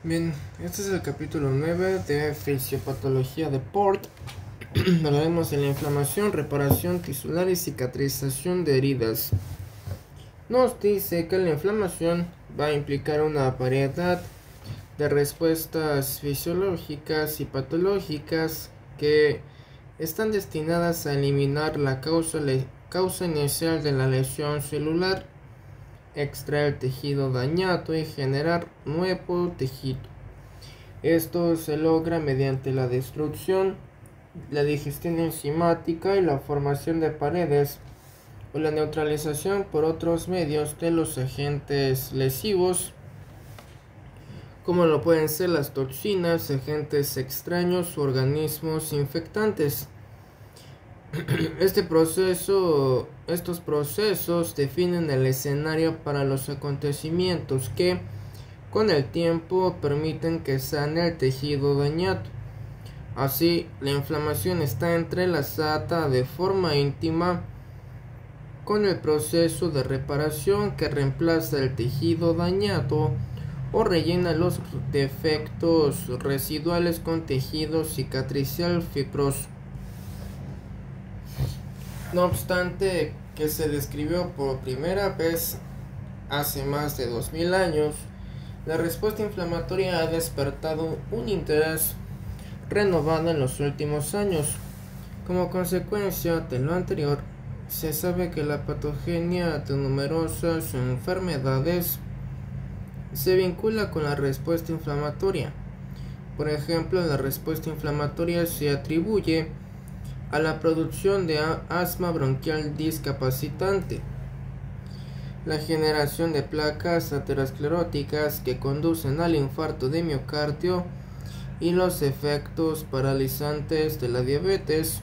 Bien, este es el capítulo 9 de fisiopatología de Port. Hablaremos de la inflamación, reparación tisular y cicatrización de heridas. Nos dice que la inflamación va a implicar una variedad de respuestas fisiológicas y patológicas que están destinadas a eliminar la causa inicial de la lesión celular, extraer el tejido dañado y generar nuevo tejido. Esto se logra mediante la destrucción, la digestión enzimática y la formación de paredes o la neutralización por otros medios de los agentes lesivos, como lo pueden ser las toxinas, agentes extraños u organismos infectantes. Estos procesos definen el escenario para los acontecimientos que, con el tiempo, permiten que sane el tejido dañado. Así, la inflamación está entrelazada de forma íntima con el proceso de reparación que reemplaza el tejido dañado o rellena los defectos residuales con tejido cicatricial fibroso. No obstante que se describió por primera vez hace más de 2000 años, la respuesta inflamatoria ha despertado un interés renovado en los últimos años. Como consecuencia de lo anterior, se sabe que la patogenia de numerosas enfermedades se vincula con la respuesta inflamatoria. Por ejemplo, la respuesta inflamatoria se atribuye a la producción de asma bronquial discapacitante, la generación de placas ateroscleróticas que conducen al infarto de miocardio y los efectos paralizantes de la diabetes,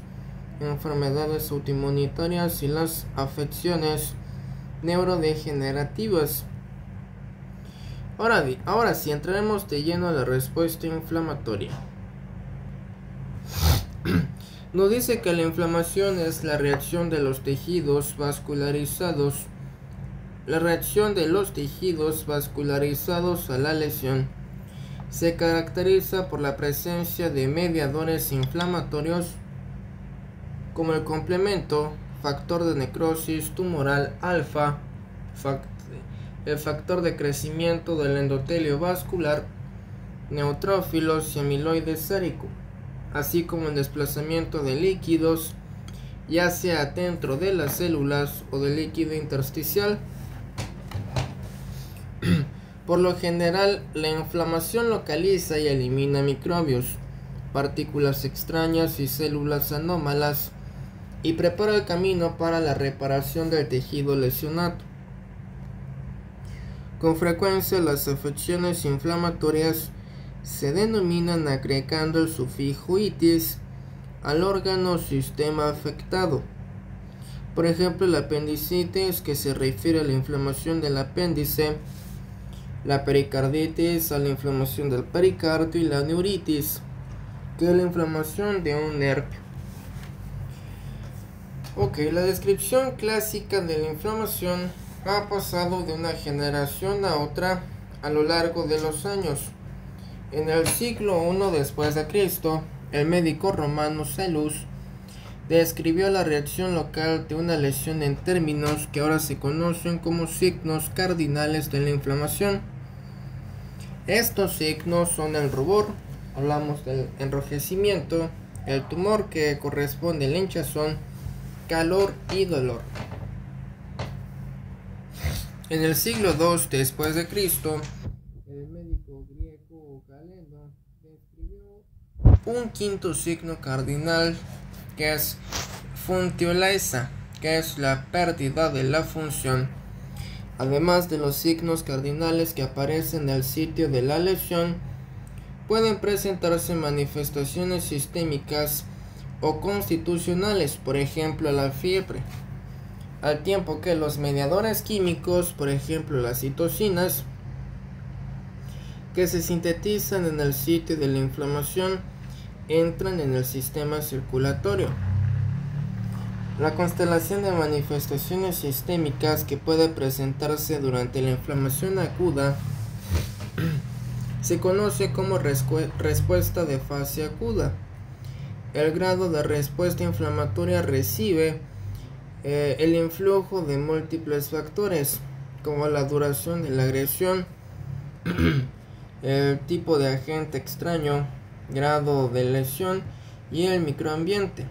enfermedades autoinmunitarias y las afecciones neurodegenerativas. Ahora sí, entraremos de lleno a la respuesta inflamatoria. Nos dice que la inflamación es la reacción de los tejidos vascularizados. La reacción de los tejidos vascularizados a la lesión se caracteriza por la presencia de mediadores inflamatorios como el complemento, factor de necrosis tumoral alfa, el factor de crecimiento del endotelio vascular, neutrófilos y amiloide sérico, así como el desplazamiento de líquidos, ya sea dentro de las células o del líquido intersticial. Por lo general, la inflamación localiza y elimina microbios, partículas extrañas y células anómalas, y prepara el camino para la reparación del tejido lesionado. Con frecuencia, las afecciones inflamatorias se denominan agregando el sufijo itis al órgano o sistema afectado. Por ejemplo, la apendicitis, que se refiere a la inflamación del apéndice, la pericarditis a la inflamación del pericardio y la neuritis, que es la inflamación de un nervio. La descripción clásica de la inflamación ha pasado de una generación a otra a lo largo de los años. En el siglo I después de Cristo, el médico romano Celus describió la reacción local de una lesión en términos que ahora se conocen como signos cardinales de la inflamación. Estos signos son el rubor, hablamos del enrojecimiento, el tumor, que corresponde al hinchazón, calor y dolor. En el siglo II después de Cristo, el médico griego Galeno describió un quinto signo cardinal, que es funtiolaesa, que es la pérdida de la función. Además de los signos cardinales que aparecen en el sitio de la lesión, pueden presentarse manifestaciones sistémicas o constitucionales, por ejemplo la fiebre, al tiempo que los mediadores químicos, por ejemplo las citocinas, que se sintetizan en el sitio de la inflamación, entran en el sistema circulatorio. La constelación de manifestaciones sistémicas que puede presentarse durante la inflamación aguda se conoce como respuesta de fase aguda. El grado de respuesta inflamatoria recibe el influjo de múltiples factores, como la duración de la agresión, el tipo de agente extraño, grado de lesión y el microambiente.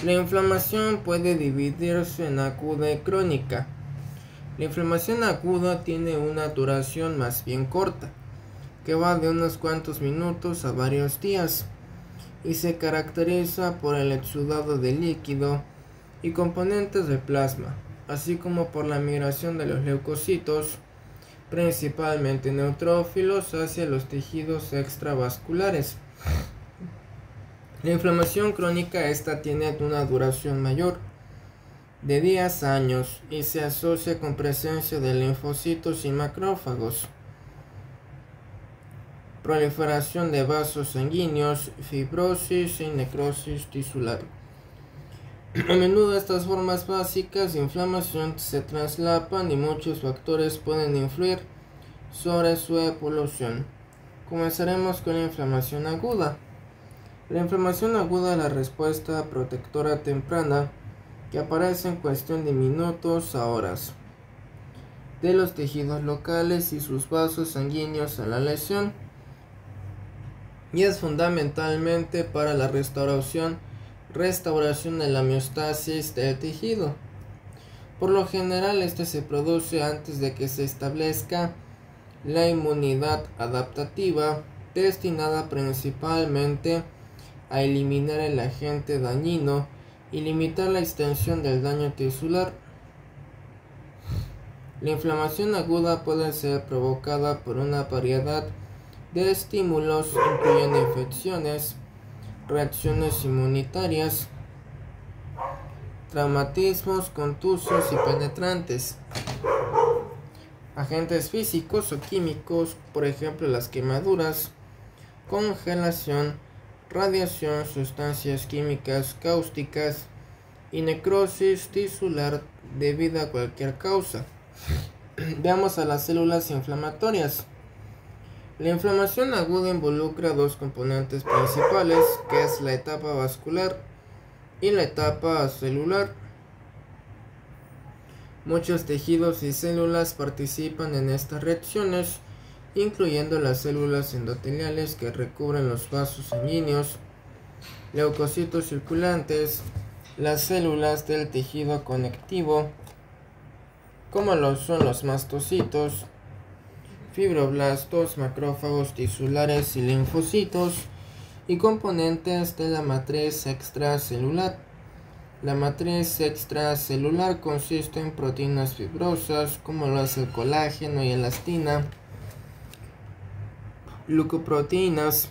La inflamación puede dividirse en aguda y crónica. La inflamación aguda tiene una duración más bien corta, que va de unos cuantos minutos a varios días, y se caracteriza por el exudado de líquido y componentes del plasma, así como por la migración de los leucocitos, principalmente neutrófilos, hacia los tejidos extravasculares. La inflamación crónica tiene una duración mayor, de días a años, y se asocia con presencia de linfocitos y macrófagos, proliferación de vasos sanguíneos, fibrosis y necrosis tisular. A menudo estas formas básicas de inflamación se traslapan y muchos factores pueden influir sobre su evolución. Comenzaremos con la inflamación aguda. La inflamación aguda es la respuesta protectora temprana que aparece en cuestión de minutos a horas de los tejidos locales y sus vasos sanguíneos a la lesión, y es fundamentalmente para la restauración de la homeostasis del tejido. Por lo general, se produce antes de que se establezca la inmunidad adaptativa, destinada principalmente a eliminar el agente dañino y limitar la extensión del daño tisular. La inflamación aguda puede ser provocada por una variedad de estímulos, incluyendo infecciones, reacciones inmunitarias, traumatismos contusos y penetrantes, agentes físicos o químicos, por ejemplo las quemaduras, congelación, radiación, sustancias químicas cáusticas y necrosis tisular debido a cualquier causa. Veamos a las células inflamatorias. La inflamación aguda involucra dos componentes principales, que es la etapa vascular y la etapa celular. Muchos tejidos y células participan en estas reacciones, incluyendo las células endoteliales que recubren los vasos sanguíneos, leucocitos circulantes, las células del tejido conectivo, como lo son los mastocitos, fibroblastos, macrófagos tisulares y linfocitos, y componentes de la matriz extracelular. La matriz extracelular consiste en proteínas fibrosas, como lo es el colágeno y elastina, glucoproteínas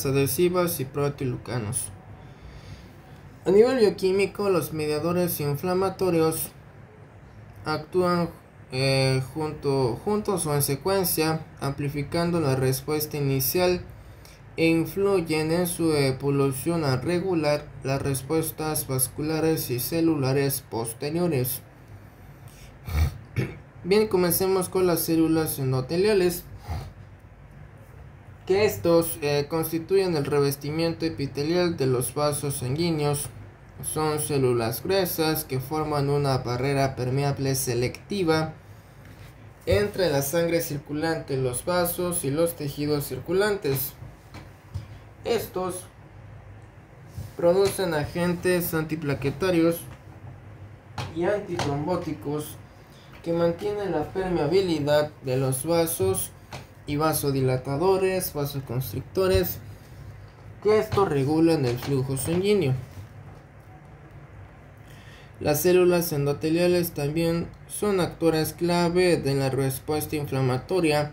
adhesivas y proteoglucanos. A nivel bioquímico, los mediadores inflamatorios actúan juntos o en secuencia, amplificando la respuesta inicial e influyen en su evolución al regular las respuestas vasculares y celulares posteriores. Bien, comencemos con las células endoteliales, que estos constituyen el revestimiento epitelial de los vasos sanguíneos. Son células gruesas que forman una barrera permeable selectiva entre la sangre circulante, los vasos y los tejidos circulantes. Estos producen agentes antiplaquetarios y antitrombóticos que mantienen la permeabilidad de los vasos, y vasodilatadores, vasoconstrictores, que estos regulan el flujo sanguíneo. Las células endoteliales también son actores clave de la respuesta inflamatoria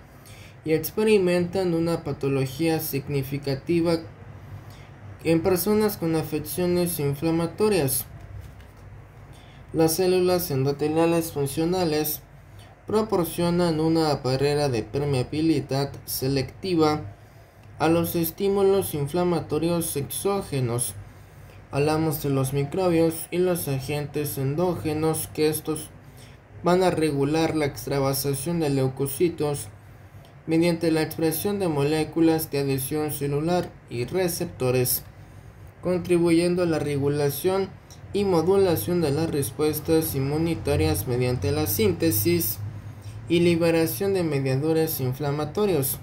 y experimentan una patología significativa en personas con afecciones inflamatorias. Las células endoteliales funcionales proporcionan una barrera de permeabilidad selectiva a los estímulos inflamatorios exógenos. Hablamos de los microbios y los agentes endógenos, que estos van a regular la extravasación de leucocitos mediante la expresión de moléculas de adhesión celular y receptores, contribuyendo a la regulación y modulación de las respuestas inmunitarias mediante la síntesis y liberación de mediadores inflamatorios,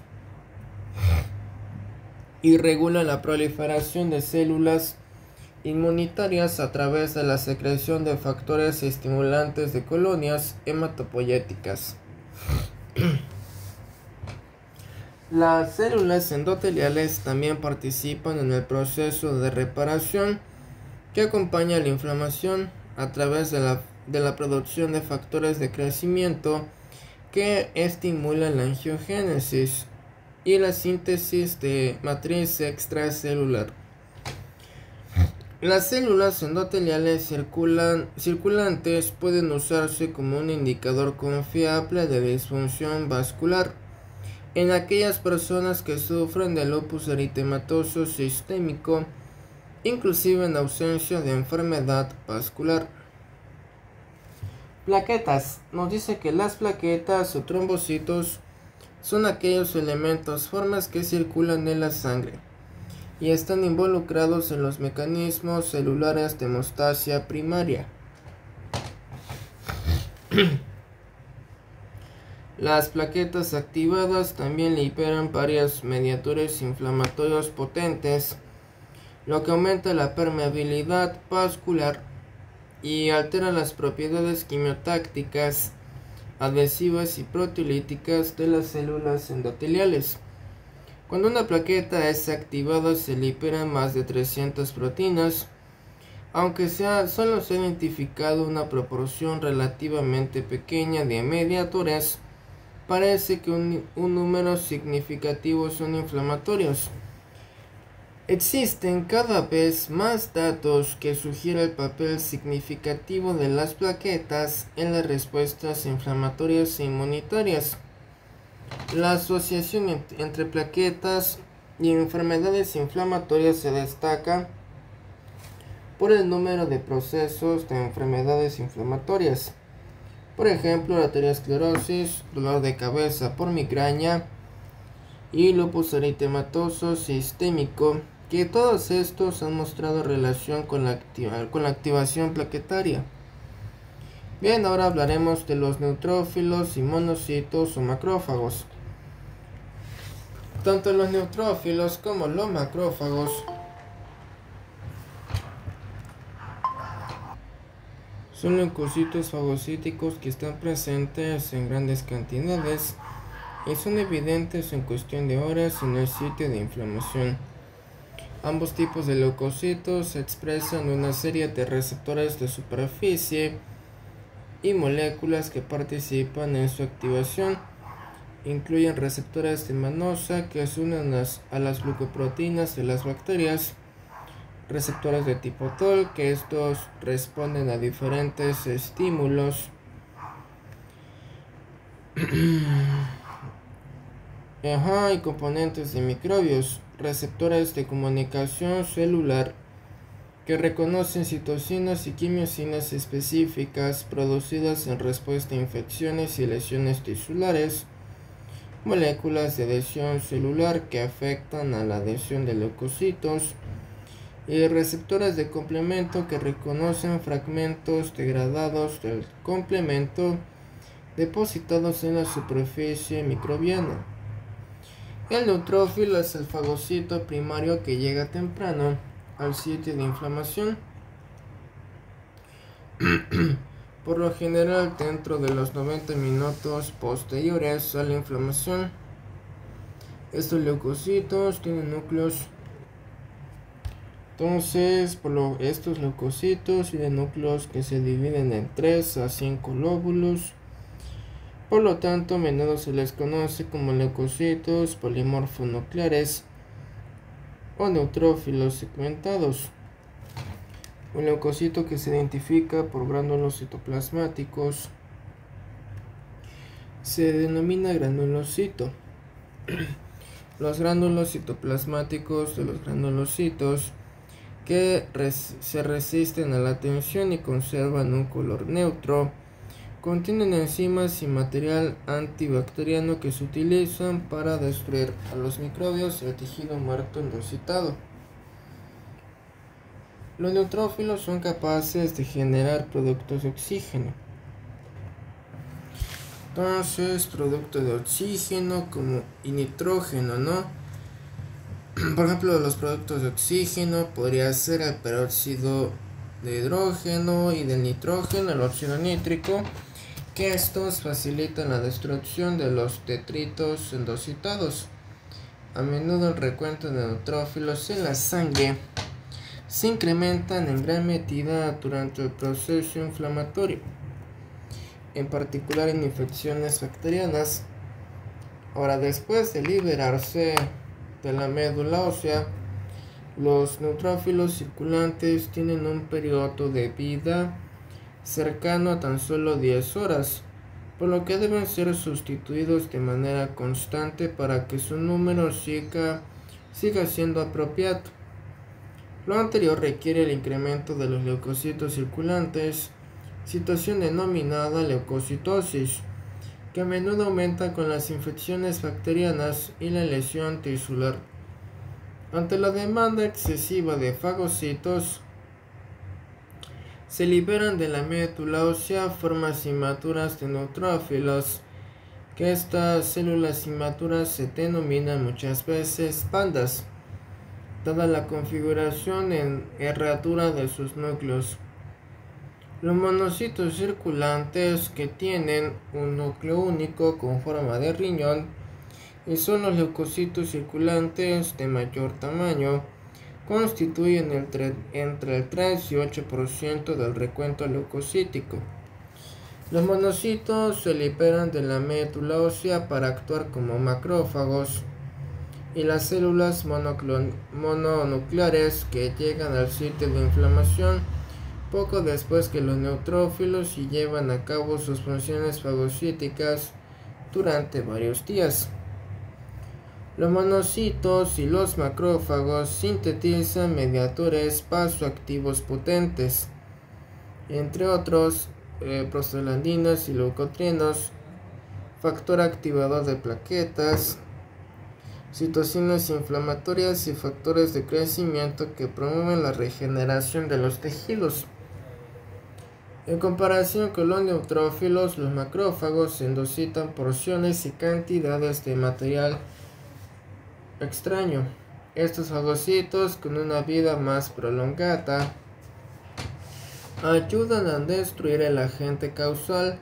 y regula la proliferación de células inmunitarias a través de la secreción de factores estimulantes de colonias hematopoyéticas. Las células endoteliales también participan en el proceso de reparación que acompaña la inflamación a través de la producción de factores de crecimiento que estimulan la angiogénesis y la síntesis de matriz extracelular. Las células endoteliales circulantes pueden usarse como un indicador confiable de disfunción vascular en aquellas personas que sufren de lupus eritematoso sistémico, inclusive en ausencia de enfermedad vascular. Plaquetas. Nos dice que las plaquetas o trombocitos son aquellos elementos, formas que circulan en la sangre y están involucrados en los mecanismos celulares de hemostasia primaria. Las plaquetas activadas también liberan varios mediadores inflamatorios potentes, lo que aumenta la permeabilidad vascular y altera las propiedades quimiotácticas, adhesivas y proteolíticas de las células endoteliales. Cuando una plaqueta es activada se liberan más de 300 proteínas, aunque solo se ha identificado una proporción relativamente pequeña de mediadores. Parece que un número significativo son inflamatorios. Existen cada vez más datos que sugieren el papel significativo de las plaquetas en las respuestas inflamatorias e inmunitarias. La asociación entre plaquetas y enfermedades inflamatorias se destaca por el número de procesos de enfermedades inflamatorias. Por ejemplo, la arteriosclerosis, dolor de cabeza por migraña y lupus eritematoso sistémico, que todos estos han mostrado relación con la activación plaquetaria. Bien, ahora hablaremos de los neutrófilos y monocitos o macrófagos. Tanto los neutrófilos como los macrófagos son leucocitos fagocíticos que están presentes en grandes cantidades y son evidentes en cuestión de horas en el sitio de inflamación. Ambos tipos de leucocitos expresan una serie de receptores de superficie y moléculas que participan en su activación. Incluyen receptores de manosa que se unen a las glucoproteínas de las bacterias, receptores de tipo TOL, que estos responden a diferentes estímulos, y componentes de microbios, receptores de comunicación celular que reconocen citocinas y quimiosinas específicas producidas en respuesta a infecciones y lesiones tisulares, moléculas de adhesión celular que afectan a la adhesión de leucocitos, y receptores de complemento que reconocen fragmentos degradados del complemento depositados en la superficie microbiana. El neutrófilo es el fagocito primario que llega temprano al sitio de inflamación, por lo general dentro de los 90 minutos posteriores a la inflamación. Estos leucocitos tienen núcleos. Entonces, estos leucocitos tienen núcleos que se dividen en 3 a 5 lóbulos. Por lo tanto, a menudo se les conoce como leucocitos polimorfonucleares o neutrófilos segmentados. Un leucocito que se identifica por gránulos citoplasmáticos se denomina granulocito. Los gránulos citoplasmáticos de los granulocitos que se resisten a la tensión y conservan un color neutro Contienen enzimas y material antibacteriano que se utilizan para destruir a los microbios del tejido muerto endocitado. Los neutrófilos son capaces de generar productos de oxígeno. Entonces, productos de oxígeno como y nitrógeno, ¿no? Por ejemplo, los productos de oxígeno podría ser el peróxido de hidrógeno y del nitrógeno, el óxido nítrico, que estos facilitan la destrucción de los detritos endocitados. A menudo el recuento de neutrófilos en la sangre se incrementan en gran medida durante el proceso inflamatorio, en particular en infecciones bacterianas. Ahora, después de liberarse de la médula ósea, los neutrófilos circulantes tienen un periodo de vida cercano a tan solo 10 horas, por lo que deben ser sustituidos de manera constante para que su número siga siendo apropiado. Lo anterior requiere el incremento de los leucocitos circulantes, situación denominada leucocitosis, que a menudo aumenta con las infecciones bacterianas y la lesión tisular. Ante la demanda excesiva de fagocitos, se liberan de la médula ósea formas inmaturas de neutrófilos, que estas células inmaturas se denominan muchas veces bandas, dada la configuración en herradura de sus núcleos. Los monocitos circulantes, que tienen un núcleo único con forma de riñón, y son los leucocitos circulantes de mayor tamaño, constituyen entre el 3 y 8% del recuento leucocítico. Los monocitos se liberan de la médula ósea para actuar como macrófagos, y las células mononucleares que llegan al sitio de inflamación poco después que los neutrófilos y llevan a cabo sus funciones fagocíticas durante varios días. Los monocitos y los macrófagos sintetizan mediadores vasoactivos potentes, entre otros prostaglandinas y leucotrienos, factor activador de plaquetas, citocinas inflamatorias y factores de crecimiento que promueven la regeneración de los tejidos. En comparación con los neutrófilos, los macrófagos endocitan porciones y cantidades de material extraño. Estos fagocitos, con una vida más prolongada, ayudan a destruir el agente causal,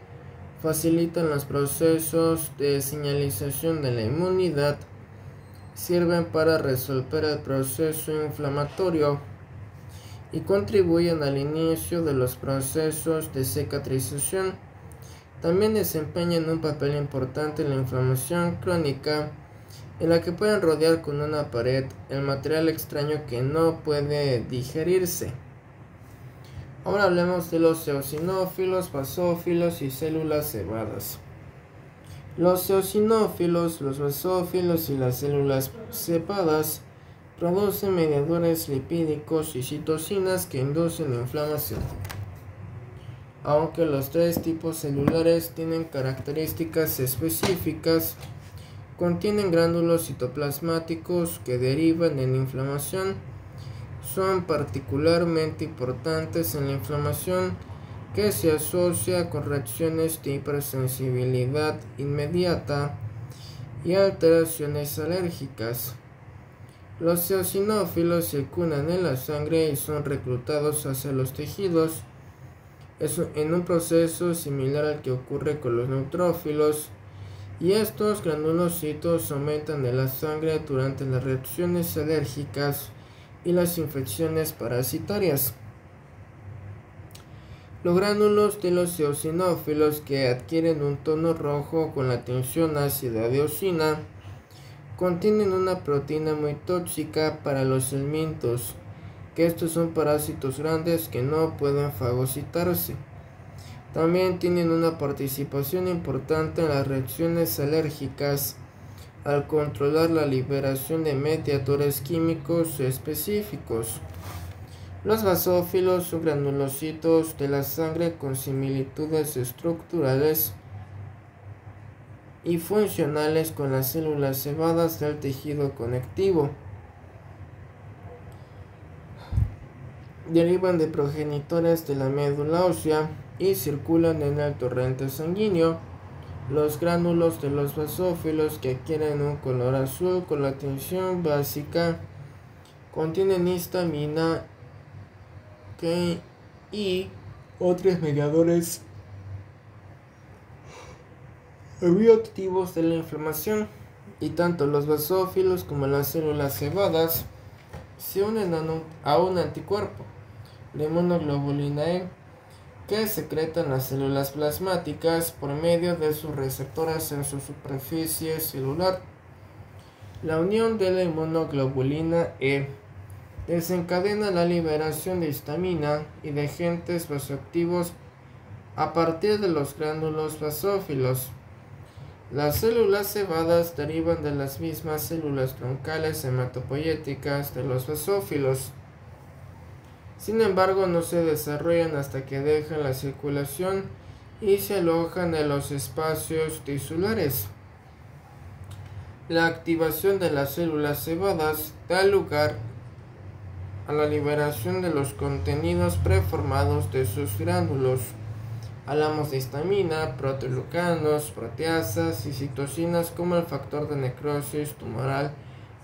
facilitan los procesos de señalización de la inmunidad, sirven para resolver el proceso inflamatorio y contribuyen al inicio de los procesos de cicatrización. También desempeñan un papel importante en la inflamación crónica, en la que pueden rodear con una pared el material extraño que no puede digerirse. Ahora hablemos de los eosinófilos, basófilos y células cebadas. Los eosinófilos, los basófilos y las células cebadas producen mediadores lipídicos y citocinas que inducen inflamación. Aunque los tres tipos celulares tienen características específicas, contienen gránulos citoplasmáticos que derivan en inflamación. Son particularmente importantes en la inflamación que se asocia con reacciones de hipersensibilidad inmediata y alteraciones alérgicas. Los eosinófilos circulan en la sangre y son reclutados hacia los tejidos, en un proceso similar al que ocurre con los neutrófilos, y estos granulocitos aumentan en la sangre durante las reacciones alérgicas y las infecciones parasitarias. Los gránulos de los eosinófilos, que adquieren un tono rojo con la tensión ácida de eosina, contienen una proteína muy tóxica para los helmintos, que estos son parásitos grandes que no pueden fagocitarse. También tienen una participación importante en las reacciones alérgicas al controlar la liberación de mediadores químicos específicos. Los basófilos son granulocitos de la sangre con similitudes estructurales y funcionales con las células cebadas del tejido conectivo. Derivan de progenitores de la médula ósea y circulan en el torrente sanguíneo. Los gránulos de los basófilos, que adquieren un color azul con la tinción básica, contienen histamina y otros mediadores bioactivos de la inflamación, y tanto los basófilos como las células cebadas se unen a un anticuerpo, la inmunoglobulina E, que secretan las células plasmáticas por medio de sus receptores en su superficie celular. La unión de la inmunoglobulina E desencadena la liberación de histamina y de agentes vasoactivos a partir de los gránulos basófilos. Las células cebadas derivan de las mismas células troncales hematopoyéticas de los basófilos. Sin embargo, no se desarrollan hasta que dejan la circulación y se alojan en los espacios tisulares. La activación de las células cebadas da lugar a la liberación de los contenidos preformados de sus gránulos. Hablamos de histamina, proteoglucanos, proteasas y citocinas como el factor de necrosis tumoral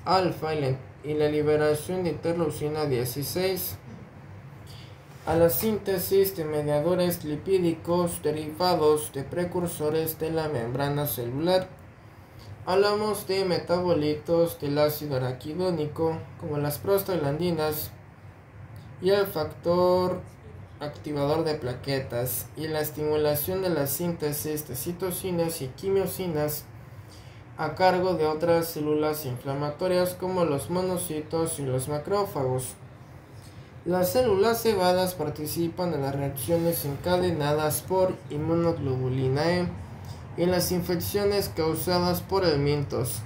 alfa y la liberación de interleucina 16. A la síntesis de mediadores lipídicos derivados de precursores de la membrana celular. Hablamos de metabolitos del ácido araquidónico como las prostaglandinas y el factor activador de plaquetas, y la estimulación de la síntesis de citocinas y quimiosinas a cargo de otras células inflamatorias como los monocitos y los macrófagos. Las células cebadas participan en las reacciones encadenadas por inmunoglobulina E y en las infecciones causadas por helmintos.